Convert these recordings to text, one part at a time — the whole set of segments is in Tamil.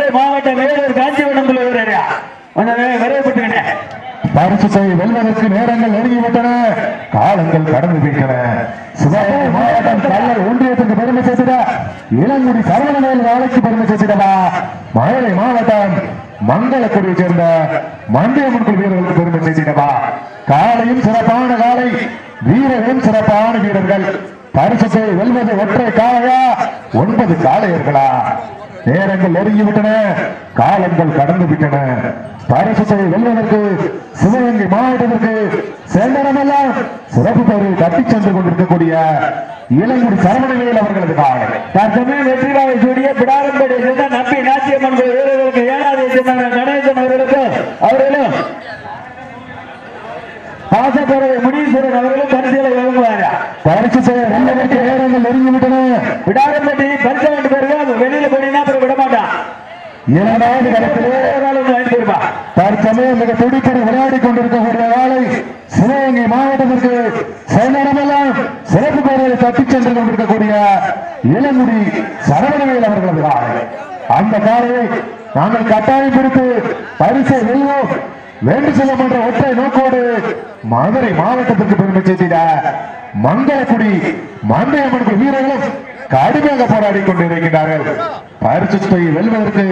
மதுரை மாவட்டம் வேலூர் காஞ்சிபுரம் விரைவுபட்டுவிட்டன. பரிசுத்தை வெல்வதற்கு நேரங்கள் நெருங்கிவிட்டன, காலங்கள் கடந்து விட்டன. சிவகங்கை மாவட்டம் கல்லல் ஒன்றியத்திற்கு பெருமை சேர்த்திட இளங்குடி சரவணவேல் நாளைக்கு பெருமை சேர்த்திடவா. மதுரை மாவட்டம் மங்களக்குடியை சேர்ந்த மந்தியம்மன் குழு வீரர்களுக்கு பெருமை சேர்த்திடவா. காலையும் சிறப்பான காலை, வீரரும் சிறப்பான வீரர்கள். பரிசுத்தை வெல்வது ஒற்றை காளையா 9 காளையர்களா? நேரங்கள் நெருங்கிவிட்டன, காலங்கள் கடந்து விட்டன. பரிசுத்தை வெல்வதற்கு சிவகங்கை மாவட்டத்திற்கு சென்றனமெல்லாம் சிறப்பு பெயரில் தட்டி சென்று கொண்டிருக்கக்கூடிய இளங்குடி சரவணவேல் அவர்களது காலை தற்சமயம் வெற்றிவாகை சூடிய பிடாரம்பேட்டை சேர்ந்த நம்பி நாச்சியம்மன் வீரர்களுக்கு 7வது கணேசன் அவர்களும் பாசப்பறவை முனீஸ்வரன் அவர்களும் பரிசுகளை வழங்குவார். பரிசுத்தை வெல்வதற்கு நேரங்கள் நெருங்கிவிட்டன. பிடாரம்பேட்டை பரிசு வேண்டு பேர்கள் வெளியில போனீங்கன்னா அப்புறம் விட மாட்டான். 2வது களத்திலே தற்சமயம் மிக துடிப்படி விளையாடி கொண்டிருக்கக்கூடிய காலை சிவகங்கை மாவட்டத்திற்கு செயலமெல்லாம் சிறப்பு பெயர்களை தட்டி சென்று கொண்டிருக்கக்கூடிய இளங்குடி சரவணவேல் அவர்களது காலை. அந்த காலையை நாங்கள் கட்டாயம் பிடித்து பரிசை வெல்வோம் வேண்டு செல்லும் என்ற ஒற்றை நோக்கோடு மதுரை மாவட்டத்திற்கு பெருமை சேர்த்திட மங்களக்குடி மந்தையம்மன் வீரர்களும் கடுமையாக போராடி கொண்டிருக்கிறார்கள். பரிசுத்தை வெல்வதற்கு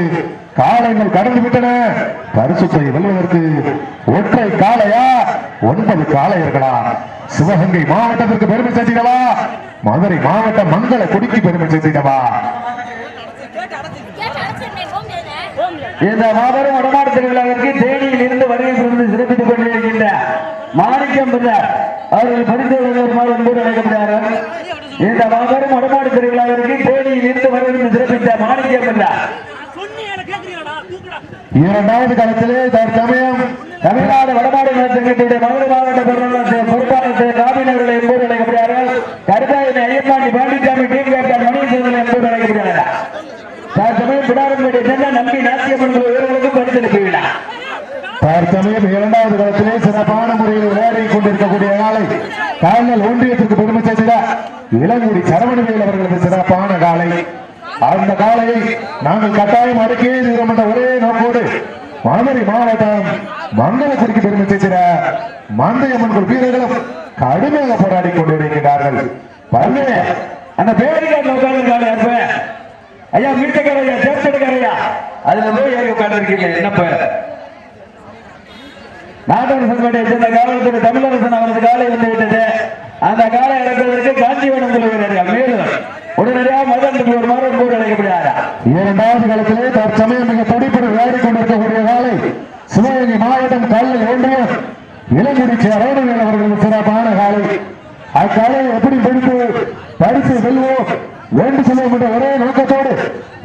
காலங்கள் கடந்து விட்டன. பரிசுத்தை வெல்வதற்கு ஒற்றை காளையா 9 காளையர்களா? சிவகங்கை மாவட்டத்திற்கு பெருமை சேர்த்திடவா, மதுரை மாவட்டம் மங்களக்குடிக்கு பெருமை சேர்த்திடவா? இந்த மாபெரும் வடமாடு திருவிழாவிற்கு தேனியில் இருந்து வருகை புரிந்து சிறப்பித்துக் கொண்டிருக்கின்ற மாணிக்கம் அவர்கள் பரிசு வருமாறு என்பது அழைக்கப்படுகிறார். இந்த மாபெரும் வடமாடு திருவிழாவிற்கு தேனியில் இருந்து வருகை சிறப்பித்த மாணிக்கம் 2வது களத்திலே தற்சமயம் தமிழ்நாடு வடமாடு சங்கத்தினுடைய மதுரை மாவட்ட பொறுப்பாளர் ராபின் அவர்கள் என்பது அழைக்கப்படுகிறார்கள். கருத்தாயினை ஐயப்பாண்டி பாண்டிசாமி டீம் கேப்டன் மணிசேகரன் என்பது அழைக்கப்படுகிறார். தற்சமயம் பிடாரம்பேட்டை சேர்ந்த நம்பி நாச்சியம்மன் வீரர்களுக்கு பரிசளிப்பீங்களா. தற்சமயம் 2வது களத்திலே சிறப்பான முறையில் விளையாடி கொண்டிருக்கக்கூடிய காலை கால்நல் ஒன்றியத்திற்கு பெருமை சேர்த்திட இளங்குடி சரவணவேல் அவர்களது சிறப்பான காலை. அந்த காலையை நாங்கள் கட்டாயம் அடக்கியே தீரம் என்ற ஒரே நோக்கோடு மதுரை மாவட்டம் மங்களக்குடிக்கு பெருமை சேர்த்திட மந்தையம்மன் வீரர்களும் கடுமையாக போராடி கொண்டிருக்கிறார்கள். அந்த பேரிகார்டு உட்கார்ந்து ஐயா மீட்டக்காரையா சேர்த்தெடுக்காரையா அதுல போய் ஏறி உட்கார்ந்துருக்கீங்க. என்னப்ப நாட்டரசன்பேட்டை சேர்ந்த காவல்துறை தமிழரசன் அவரது காலை வந்து விட்டது. அந்த காலை இறக்குவதற்கு காஞ்சிபுரம் வீரர்கள் மேலும் உடனடியாக மதத்துக்கு ஒரு மாதம் போர் அழைக்கப்படுகிறார். 2வது களத்திலே தற்சமயம் மிக துடிப்படி விளையாடி கொண்டிருக்கக்கூடிய காலை சிவகங்கை மாவட்டம் கல்லல் ஒன்றியம் இளங்குடி சரவணவேல் அவர்களது சிறப்பான காலை. அக்காலையை எப்படி பிடித்து பரிசு வெல்வோம் வேண்டு செல்வோம் என்ற ஒரே நோக்கத்தோடு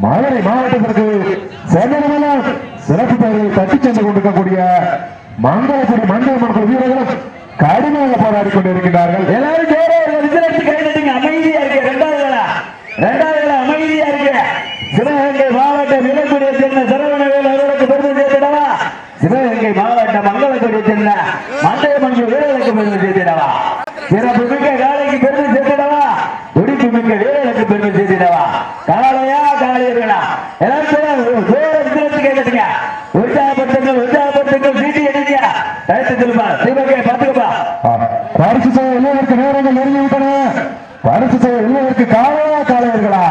மதுரை மாவட்டத்திற்கு சென்றமெல்லாம் சிறப்பு பெயர்களை தட்டி சென்று கொண்டிருக்கக்கூடிய மங்களக்குடி மந்தியம்மன் வீரர்களும் கடுமையாக போராடி கொண்டிருக்கிறார்கள். எல்லாரும் அமைதியா இருக்கு. 2வது அமைதியா இருக்கு. சிவகங்கை மாவட்டம் இளங்குடியை சேர்ந்த சரவணவேல் அவர்களுக்கு பெருமை சேர்த்திடவா, சிவகங்கை மாவட்டம் மங்களக்குடியை சேர்ந்த மந்தியம்மன் வீரர்களுக்கு பெருமை சேர்த்திடவா, சிறப்பு மிக்க காலைக்கு பெருமை சேர்த்திடவா, துடிப்பு மிக்க வீரர்களுக்கு பெருமை சேர்த்திடவா. காலையா காலையர்களா எல்லாரும் கேட்டுங்க. உற்சாகப்படுத்துங்கள் சீட்டி எடுங்க. தயத்து சொல்லுப்பா சிவகங்கை பார்த்துக்கப்பா. பரிசு செய்ய வெல்வதற்கு நேரங்கள் நெருங்கிவிட்டன. பரிசு செய்ய வெல்வதற்கு காலையா காளையர்களா?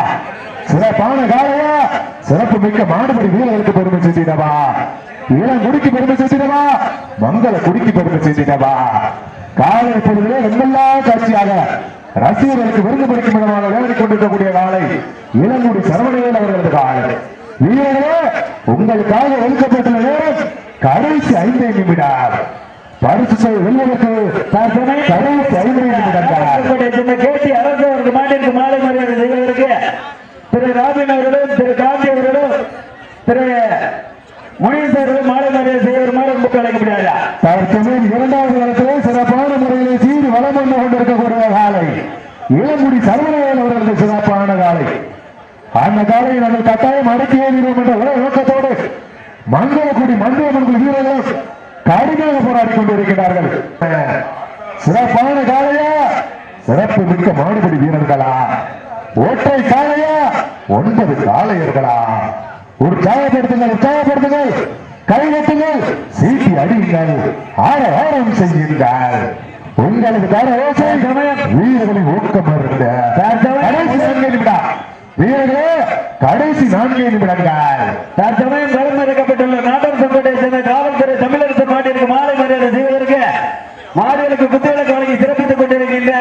சிறப்பான காளையா சிறப்பு மிக்க மாடுபடி வீரர்களுக்கு பெருமை சேர்த்திடவா, இளங்குடிக்கு பெருமை சேர்த்திடவா, மங்களக்குடிக்கு பெருமை சேர்த்திடவா. காலை பொழுதிலே எங்கெல்லாம் காட்சியாக ரசிகர்களுக்கு விருது பறிக்கும் விதமாக விளையாடி கொண்டிருக்கக்கூடிய காலை இளங்குடி சரவணவேல் அவர்களது காலை. வீரர்களே உங்களுக்காக ஒதுக்கப்பட்டுள்ள நேரம் கடைசி 5 நிமிடம். பரிசு செய்ய வெல்வதற்கு கடைசி 5 நிமிடங்கள். கேட்டி அரசு அவருக்கு மாட்டிற்கு மாலை மரியாதை செய்வதற்கு திரு ராபின் அவர்களும் திரு காந்தி அவர்களும் திரு முனீஸ்வரர்களும் மாலை மரியாதை செய்வருமாறு முக்க அழைக்கப்படுகிறார். தற்சமயம் 2வது களத்திலே சிறப்பான முறையில் சீர் வளம் வந்து கொண்டிருக்கக்கூடிய காலை இளங்குடி சரவணவேல் அவர்களது சிறப்பான காலை. அந்த காலையை நாங்கள் கட்டாயம் அடக்கியே தீர்வோம் என்ற ஒரே நோக்கத்தோடு மங்களக்குடி மந்தியம்மன் வீரர்கள் கடுமையாக போராடி கொண்டிருக்கிறார்கள். சிறப்பான காலையா சிறப்பு மிக்க மாடுபடி வீரர்களா? ஒற்றை காலையா 9 காளையர்களா? உற்சாகப்படுத்துங்கள் உற்சாகப்படுத்துங்கள் கைகட்டுங்கள் சீட்டி அடியுங்கள் ஆரம் செய்யுங்கள் உங்களுக்கு தர ஓசை வீரர்களின் ஊக்கம் இருந்த கடைசி 4 நிமிடம் வீரர்களே கடைசி 4 நிமிடங்கள் தற்சமயம் களமிறக்கப்பட்டுள்ள நாட்டார் சங்கத்தை சேர்ந்த காவல்துறை தமிழரசு மாட்டிற்கு மாலை மரியாதை செய்வதற்கு மாடுகளுக்கு குத்துவிளக்கு வழங்கி சிறப்பித்துக் கொண்டிருக்கின்ற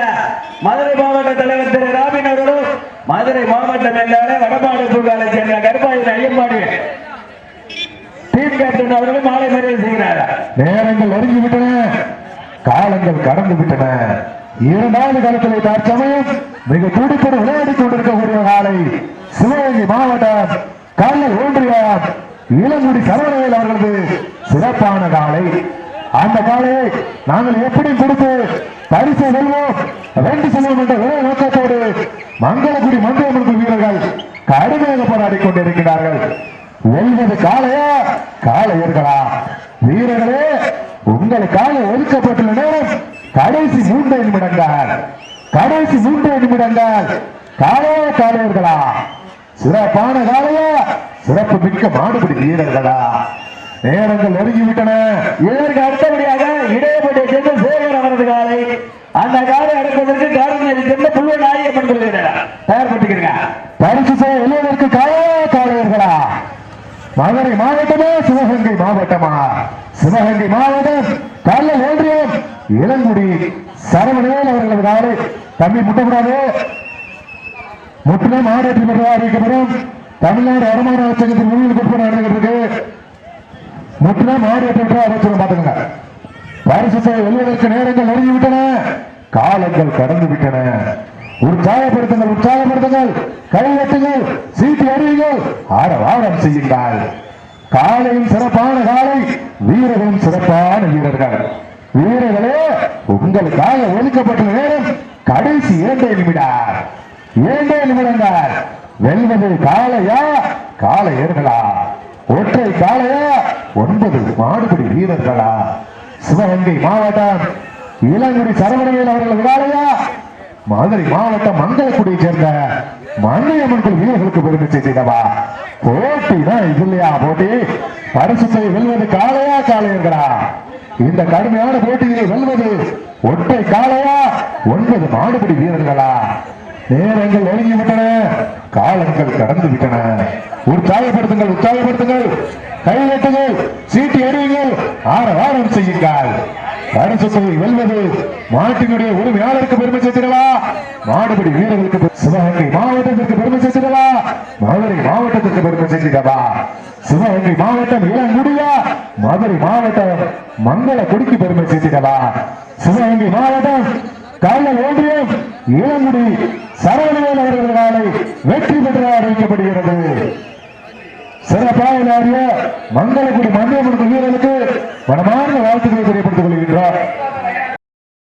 மதுரை மாவட்ட தலைவர் திரு ராபின் அவர்களும் மதுரை மாவட்ட மேலாளர் வடமாடு பூங்காலை சேர்ந்த கருப்பாயின் ஐயம்பாடி டீம் கேப்டன் அவர்களும் மாலை மரியாதை செய்கிறார். நேரங்கள் நெருங்கிவிட்டன, காலங்கள் கடந்து விட்டன. 2வது காலத்திலே தற்சமயம் மிக துடிப்போடு விளையாடிக் கொண்டிருக்கக்கூடிய காலை சிவகங்கை மாவட்டம் கல்லல் ஒன்றியம் இளங்குடி சரவணவேல் அவர்களது சிறப்பான காலை. அந்த காலையை நாங்கள் எப்படி கொடுத்து பரிசு வெல்வோம் 2 செல்வோம் என்ற ஒரே நோக்கத்தோடு மங்களகுடி மந்திரமுழுக்கு வீரர்கள் கடுமையாக போராடிக் கொண்டிருக்கிறார்கள். வெல்வது காளையா காளையர்களா? வீரர்களே உங்களுக்காக ஒதுக்கப்பட்டுள்ள நேரம் கடைசி 3 நிமிடங்கள். கடைசி 3 நிமிடங்கள். காளையா காளையர்களா? சிறப்பான காளையா சிறப்பு மிக்க மாடுபிடி வீரர்களா? நேரங்கள் நெருங்கிவிட்டன. இதற்கு அடுத்தபடியாக இடையப்பட்டியை சேர்ந்த சேகர் அவரது காலை அந்த காலை அடக்குவதற்கு காரணம் சேர்ந்த புல்வ நாயகம்மன் கொள்கிறார் தயார்பட்டுக்கிறீங்க. பரிசு எழுவதற்கு காளையா காளையர்களா? மதுரை மாவட்டமா சிவகங்கை மாவட்டமா? சிவகங்கை மாவட்டம் கல்லல் ஒன்றியம் இளங்குடி சரவணவேல் அவர்களது காலை. தம்பி முட்டக்கூடாது, முற்றிலும் ஆரோக்கியம் பெற்றதாக அறிவிக்கப்படும். தமிழ்நாடு வருமான வச்சகத்தின் முன்னில் குட்பட நடந்துகிட்டு இருக்கு. முற்றிலும் ஆரோக்கியம் பெற்ற அமைச்சரும் பார்த்துக்கங்க. பரிசு வெல்வதற்கு நேரங்கள் நெருங்கிவிட்டன, காலங்கள் கடந்து விட்டன. உற்சாகப்படுத்துங்கள் உற்சாகப்படுத்துங்கள் கையெட்டுங்கள் சீட்டி அறியுங்கள் ஆரவாரம் செய்யுங்கள். காலையும் சிறப்பான காலை, வீரர்களும் சிறப்பான வீரர்கள். வீரர்களே உங்களுக்காக ஒதுக்கப்பட்டுள்ள நேரம் கடைசி 2 நிமிடம். 2 நிமிடங்கள். வெல்வது காளையா காளையர்களா? ஒற்றை காளையா 9 மாடுபிடி வீரர்களா? சிவகங்கை மாவட்டம் இளங்குடி சரவணவேல் அவர்கள் காளையா? மதுரை மாவட்டம் மங்களக்குடியை சேர்ந்த மண்ணியம்மன் வீரர்களுக்கு பெருமை செய்தவா? போட்டி தான் இது இல்லையா? போட்டி பரிசு வெல்வது காளையா காளையர்களா? இந்த கடுமையான போட்டியை வெல்வது ஒற்றை காளையா 9 மாடுபிடி வீரர்களா? நேரங்கள் நெருங்கிவிட்டன, காலங்கள் கடந்து விட்டன. உற்சாகப்படுத்துங்கள் உற்சாகப்படுத்துங்கள் கையெட்டுங்கள் சீட்டி அறியுங்கள் ஆரவாரம் செய்யுங்கள். பரிசு வெல்வது மாட்டினுடைய உரிமையாளருக்கு பெருமை சேர்த்திடவா? மாடுபிடி வீரர்களுக்கு சிவகங்கை மாவட்டத்திற்கு பெருமை சேர்த்திடவா? மதுரை மாவட்டத்திற்கு பெருமை சேர்த்திடவா? சிவகங்கை மாவட்டம் இளங்குடியா மதுரை மாவட்டம் மங்களக்குடிக்கு பெருமை சேர்த்திடவா? சிவகங்கை மாவட்டம் கல்லல் ஒன்றியம் இளங்குடி சரவணவேல் அவர்கள் காலை வெற்றி பெற்றதாக அறிவிக்கப்படுகிறது. சிறப்பாக மங்களக்குடி மந்திரமுழுக்கு வீரர்களுக்கு மனமார்ந்த வாழ்த்துக்களை தெரியப்படுத்திக் கொள்கின்றோம்.